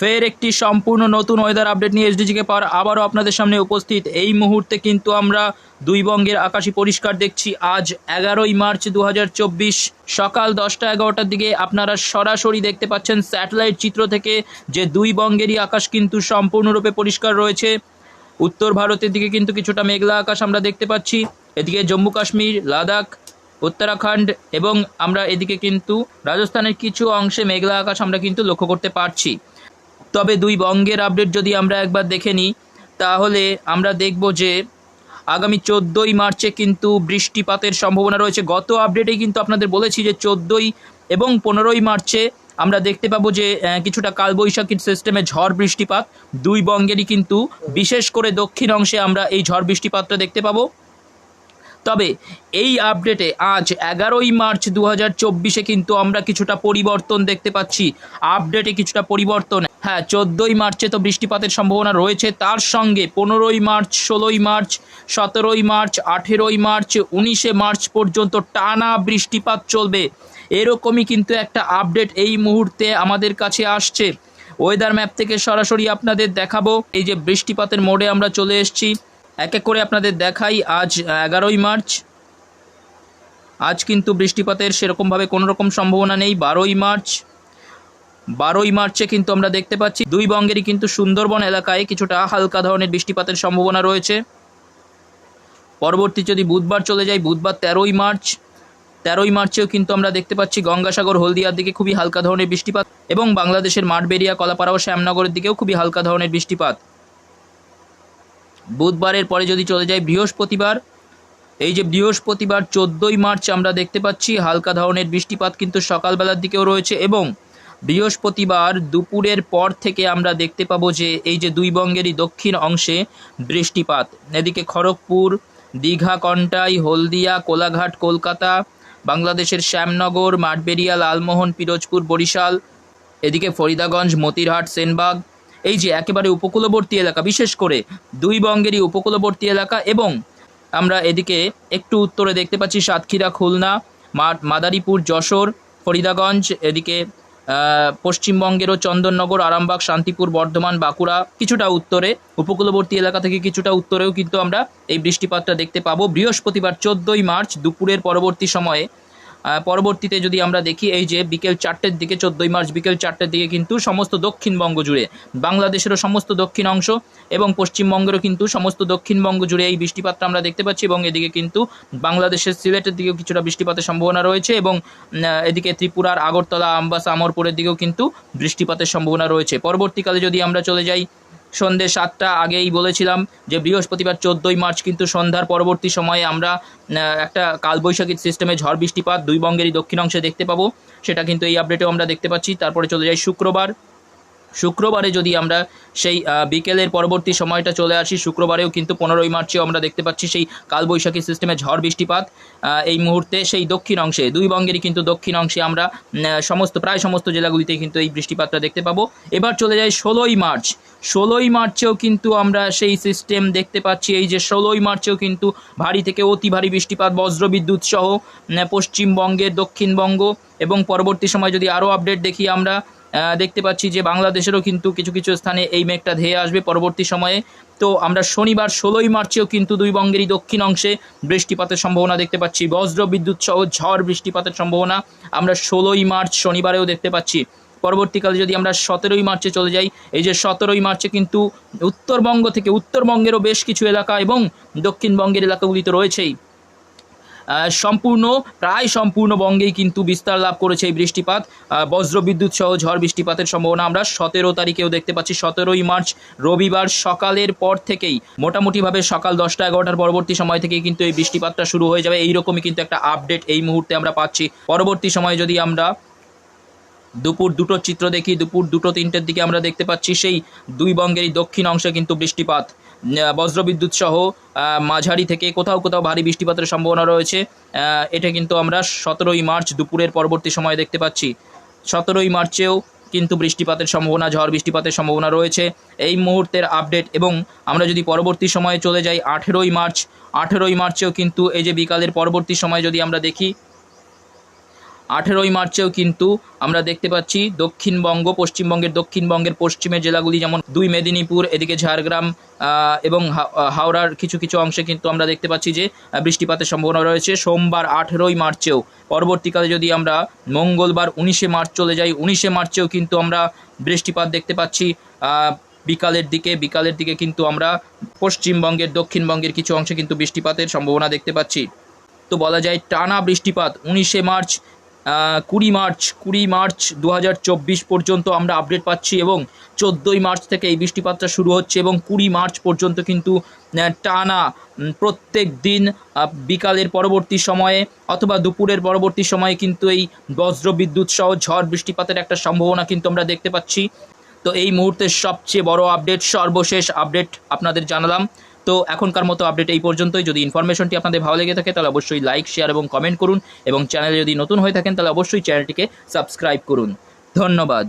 ফের একটি সম্পূর্ণ নতুন ওয়েদার আপডেট নিয়ে এসডিজিকে পাওয়ার আবারও আপনাদের সামনে উপস্থিত। এই মুহূর্তে কিন্তু আমরা দুই বঙ্গের আকাশই পরিষ্কার দেখছি। আজ 11ই মার্চ 2024 সকাল 10টা-11টার দিকে আপনারা সরাসরি দেখতে পাচ্ছেন স্যাটেলাইট চিত্র থেকে যে দুই বঙ্গেরই আকাশ কিন্তু সম্পূর্ণরূপে পরিষ্কার রয়েছে। উত্তর ভারতের দিকে কিন্তু কিছুটা মেঘলা আকাশ আমরা দেখতে পাচ্ছি। এদিকে জম্মু কাশ্মীর, লাদাখ, উত্তরাখণ্ড এবং আমরা এদিকে কিন্তু রাজস্থানের কিছু অংশে মেঘলা আকাশ আমরা কিন্তু লক্ষ্য করতে পারছি। তবে দুই বঙ্গের আপডেট যদি আমরা একবার দেখে নিই তাহলে আমরা দেখব যে আগামী 14ই মার্চে কিন্তু বৃষ্টিপাতের সম্ভাবনা রয়েছে। গত আপডেটেই কিন্তু আপনাদের বলেছি যে 14ই এবং 15ই মার্চে আমরা দেখতে পাবো যে কিছুটা কালবৈশাখীর সিস্টেমে ঝড় বৃষ্টিপাত দুই বঙ্গেরই কিন্তু বিশেষ করে দক্ষিণ অংশে আমরা এই ঝড় বৃষ্টিপাতটা দেখতে পাবো। তবে এই আপডেটে আজ 11ই মার্চ 2024 কিন্তু আমরা কিছুটা পরিবর্তন দেখতে পাচ্ছি। আপডেটে কিছুটা পরিবর্তন, হ্যাঁ 14ই মার্চে তো বৃষ্টিপাতের সম্ভাবনা রয়েছে, তার সঙ্গে 15ই মার্চ, 16ই মার্চ, 17ই মার্চ, 18ই মার্চ, 19শে মার্চ পর্যন্ত টানা বৃষ্টিপাত চলবে। এরকমই কিন্তু একটা আপডেট এই মুহূর্তে আমাদের কাছে আসছে। ওয়েদার ম্যাপ থেকে সরাসরি আপনাদের দেখাবো। এই যে বৃষ্টিপাতের মোডে আমরা চলে এসেছি, এক এক করে আপনাদের দেখাই। আজ 11ই মার্চ, আজ কিন্তু বৃষ্টিপাতের সেরকমভাবে কোনো রকম সম্ভাবনা নেই। 12ই মার্চে কিন্তু আমরা দেখতে পাচ্ছি দুই বঙ্গেরই কিন্তু সুন্দরবন এলাকায় কিছুটা হালকা ধরনের বৃষ্টিপাতের সম্ভাবনা রয়েছে। পরবর্তী যদি বুধবার চলে যাই, বুধবার 13ই মার্চেও কিন্তু আমরা দেখতে পাচ্ছি গঙ্গাসাগর, হলদিয়ার দিকে খুবই হালকা ধরনের বৃষ্টিপাত এবং বাংলাদেশের মাঠবেড়িয়া, কলাপাড়া ও শ্যামনগরের দিকেও খুবই হালকা ধরনের বৃষ্টিপাত। বুধবারের পরে যদি চলে যাই বৃহস্পতিবার, এই যে বৃহস্পতিবার 14ই মার্চ আমরা দেখতে পাচ্ছি হালকা ধরনের বৃষ্টিপাত কিন্তু সকালবেলার দিকেও রয়েছে এবং বৃহস্পতিবার দুপুরের পর থেকে আমরা দেখতে পাবো যে এই যে দুই বঙ্গেরই দক্ষিণ অংশে বৃষ্টিপাত। এদিকে খড়গপুর, দীঘা, কন্টাই, হলদিয়া, কোলাঘাট, কলকাতা, বাংলাদেশের শ্যামনগর, মাঠবেড়িয়া, লালমোহন, পিরোজপুর, বরিশাল, এদিকে ফরিদাগঞ্জ, মতিরহাট, সেনবাগ, এই যে একেবারে উপকূলবর্তী এলাকা, বিশেষ করে দুই বঙ্গেরই উপকূলবর্তী এলাকা এবং আমরা এদিকে একটু উত্তরে দেখতে পাচ্ছি সাতক্ষীরা, খুলনা, মাদারীপুর, যশোর, ফরিদাগঞ্জ, এদিকে পশ্চিমবঙ্গেরও চন্দননগর, আরামবাগ, শান্তিপুর, বর্ধমান, বাঁকুড়া, কিছুটা উত্তরে উপকূলবর্তী এলাকা থেকে কিছুটা উত্তরেও কিন্তু আমরা এই বৃষ্টিপাতটা দেখতে পাবো। বৃহস্পতিবার 14ই মার্চ দুপুরের পরবর্তী সময়ে পরবর্তীতে যদি আমরা দেখি এই যে বিকেল 4টের দিকে, 14ই মার্চ বিকেল 4টের দিকে কিন্তু সমস্ত দক্ষিণবঙ্গ জুড়ে, বাংলাদেশেরও সমস্ত দক্ষিণ অংশ এবং পশ্চিমবঙ্গেরও কিন্তু সমস্ত দক্ষিণবঙ্গ জুড়ে এই বৃষ্টিপাতটা আমরা দেখতে পাচ্ছি এবং এদিকে কিন্তু বাংলাদেশের সিলেটের দিকেও কিছুটা বৃষ্টিপাতের সম্ভাবনা রয়েছে এবং এদিকে ত্রিপুরার আগরতলা, আমবাসা, আমরপুরের দিকেও কিন্তু বৃষ্টিপাতের সম্ভাবনা রয়েছে। পরবর্তীকালে যদি আমরা চলে যাই সন্ধ্যে 7টা, আগেই বলেছিলাম যে বৃহস্পতিবার 14ই মার্চ কিন্তু সন্ধ্যার পরবর্তী সময়ে আমরা একটা কালবৈশাখীর সিস্টেমে ঝড় বৃষ্টিপাত দুই বঙ্গেরই দক্ষিণ অংশে দেখতে পাবো, সেটা কিন্তু এই আপডেটেও আমরা দেখতে পাচ্ছি। তারপরে চলে যাই শুক্রবারে যদি আমরা সেই বিকেলের পরবর্তী সময়টা চলে আসি, শুক্রবারেও কিন্তু 15ই মার্চেও আমরা দেখতে পাচ্ছি সেই কালবৈশাখী সিস্টেমে ঝড় বৃষ্টিপাত। এই মুহূর্তে সেই দক্ষিণ অংশে, দুই বঙ্গেরই কিন্তু দক্ষিণ অংশে আমরা প্রায় সমস্ত জেলাগুলিতে কিন্তু এই বৃষ্টিপাতটা দেখতে পাবো। এবার চলে যাই 16ই মার্চেও কিন্তু আমরা সেই সিস্টেম দেখতে পাচ্ছি। এই যে 16ই মার্চেও কিন্তু ভারী থেকে অতি ভারী বৃষ্টিপাত, বজ্রবিদ্যুৎ সহ পশ্চিমবঙ্গের, দক্ষিণবঙ্গ এবং পরবর্তী সময় যদি আরও আপডেট দেখি আমরা দেখতে পাচ্ছি যে বাংলাদেশেরও কিন্তু কিছু কিছু স্থানে এই মেঘটা ধেয়ে আসবে পরবর্তী সময়ে। তো আমরা শনিবার 16ই মার্চেও কিন্তু দুই বঙ্গেরই দক্ষিণ অংশে বৃষ্টিপাতের সম্ভাবনা দেখতে পাচ্ছি, বজ্র বিদ্যুৎ সহ ঝড় বৃষ্টিপাতের সম্ভাবনা আমরা 16ই মার্চ শনিবারেও দেখতে পাচ্ছি। পরবর্তীকালে যদি আমরা 17ই মার্চে চলে যাই, এই যে 17ই মার্চে কিন্তু উত্তরবঙ্গ থেকে, উত্তরবঙ্গেরও বেশ কিছু এলাকা এবং দক্ষিণবঙ্গের এলাকাগুলিতে রয়েছেই প্রায় সম্পূর্ণ বঙ্গেই কিন্তু বিস্তার লাভ করেছে এই বৃষ্টিপাত। বজ্রবিদ্যুৎ সহ ঝড় বৃষ্টিপাতের সম্ভাবনা আমরা 17 তারিখেও দেখতে পাচ্ছি। 17ই মার্চ রবিবার সকালের পর থেকেই মোটামুটিভাবে সকাল 10টা-11টার পরবর্তী সময় থেকেই কিন্তু এই বৃষ্টিপাতটা শুরু হয়ে যাবে। এইরকমই কিন্তু একটা আপডেট এই মুহূর্তে আমরা পাচ্ছি। পরবর্তী সময়ে যদি আমরা দুপুর 2টোর চিত্র দেখি, দুপুর 2-3টের দিকে আমরা দেখতে পাচ্ছি সেই দুই বঙ্গেরই দক্ষিণ অংশে কিন্তু বৃষ্টিপাত, বজ্রবিদ্যুৎ সহ মাঝারি থেকে কোথাও কোথাও ভারী বৃষ্টিপাতের সম্ভাবনা রয়েছে। এটা কিন্তু আমরা 17ই মার্চ দুপুরের পরবর্তী সময়ে দেখতে পাচ্ছি। 17ই মার্চেও কিন্তু বৃষ্টিপাতের সম্ভাবনা, ঝড় বৃষ্টিপাতের সম্ভাবনা রয়েছে এই মুহূর্তের আপডেট। এবং আমরা যদি পরবর্তী সময়ে চলে যাই 18ই মার্চেও কিন্তু এই যে বিকালের পরবর্তী সময় যদি আমরা দেখি 18ই মার্চেও কিন্তু আমরা দেখতে পাচ্ছি দক্ষিণবঙ্গ, পশ্চিমবঙ্গের দক্ষিণবঙ্গের পশ্চিমের জেলাগুলি যেমন 2 মেদিনীপুর, এদিকে ঝাড়গ্রাম এবং হাওড়ার কিছু কিছু অংশে কিন্তু আমরা দেখতে পাচ্ছি যে বৃষ্টিপাতের সম্ভাবনা রয়েছে সোমবার 18ই মার্চেও। পরবর্তীকালে যদি আমরা মঙ্গলবার 19শে মার্চ চলে যাই, 19শে মার্চেও কিন্তু আমরা বৃষ্টিপাত দেখতে পাচ্ছি বিকালের দিকে কিন্তু আমরা পশ্চিমবঙ্গের দক্ষিণবঙ্গের কিছু অংশে কিন্তু বৃষ্টিপাতের সম্ভাবনা দেখতে পাচ্ছি। তো বলা যায় টানা বৃষ্টিপাত 19শে মার্চ, 20 মার্চ 2024 পর্যন্ত আমরা আপডেট পাচ্ছি এবং 14ই মার্চ থেকে এই বৃষ্টিপাতটা শুরু হচ্ছে এবং 20 মার্চ পর্যন্ত কিন্তু টানা প্রত্যেক দিন বিকালের পরবর্তী সময়ে অথবা দুপুরের পরবর্তী সময়ে কিন্তু এই বজ্রবিদ্যুৎ সহ ঝড় বৃষ্টিপাতের একটা সম্ভাবনা কিন্তু আমরা দেখতে পাচ্ছি। তো এই মুহূর্তের সবচেয়ে বড় আপডেট, সর্বশেষ আপডেট আপনাদের জানালাম। তো এখনকার মতো আপডেট এই পর্যন্তই। যদি ইনফরমেশনটি আপনাদের ভালো লেগে থাকে তাহলে অবশ্যই লাইক, শেয়ার এবং কমেন্ট করুন এবং চ্যানেলে যদি নতুন হয়ে থাকেন তাহলে অবশ্যই চ্যানেলটিকে সাবস্ক্রাইব করুন। ধন্যবাদ।